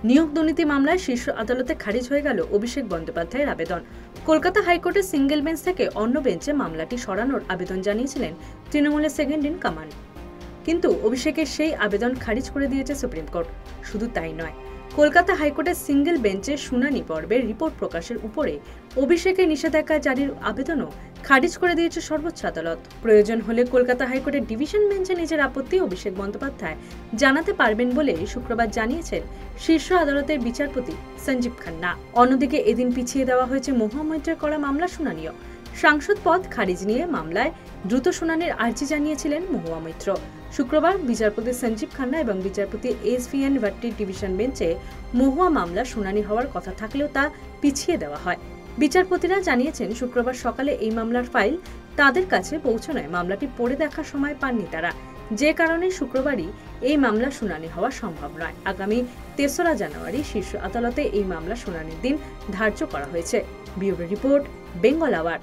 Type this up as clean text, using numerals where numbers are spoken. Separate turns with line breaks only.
নিয়োগ দুর্নীতি মামলায় শীর্ষ আদালতে খারিজ হয়ে গেল অভিষেক বন্দ্যোপাধ্যায়ের আবেদন। কলকাতা হাইকোর্টের সিঙ্গেল বেঞ্চ থেকে অন্য বেঞ্চে মামলাটি সরানোর আবেদন জানিয়েছিলেন তৃণমূলের সেকেন্ড ইন কমান্ড, কিন্তু অভিষেকের সেই আবেদন খারিজ করে দিয়েছে সুপ্রিম কোর্ট। শুধু তাই নয়, কলকাতা হাইকোর্টের সিঙ্গেল বেঞ্চে শুনানি পর্বের রিপোর্ট প্রকাশের উপরে অভিষেকের নিষেধাজ্ঞা জারির আবেদনও খারিজ করে দিয়েছে সর্বোচ্চ আদালত। প্রয়োজন হলে কলকাতা হাইকোর্টের ডিভিশন বেঞ্চে নিজের আপত্তি অভিষেক বন্দ্যোপাধ্যায় জানাতে পারবেন বলে শুক্রবার জানিয়েছেন শীর্ষ আদালতের বিচারপতি সঞ্জীব খান্না। অন্যদিকে এদিন পিছিয়ে দেওয়া হয়েছে মহুয়া মৈত্রের করা মামলা শুনানিও। সাংসদ পদ খারিজ নিয়ে মামলায় দ্রুত শুনানির আর্জি জানিয়েছিলেন মহুয়া মৈত্র। শুক্রবার বিচারপতি সঞ্জীব খান্না এবং বিচারপতি এস.ভি.এন. ভাট্টির ডিভিশন বেঞ্চে মহুয়া মামলা শুনানি হওয়ার কথা থাকলেও তা পিছিয়ে দেওয়া হয়। বিচারপতিরা জানিয়েছেন শুক্রবার সকালে এই মামলার ফাইল তাদের কাছে পৌঁছানোয় মামলাটি পড়ে দেখার সময় পাননি তারা, যে কারণে শুক্রবারই এই মামলা শুনানি হওয়া সম্ভব নয়। আগামী ৩রা জানুয়ারি শীর্ষ আদালতে এই মামলা শুনানির দিন ধার্য করা হয়েছে। Bureau report, Bengal hour.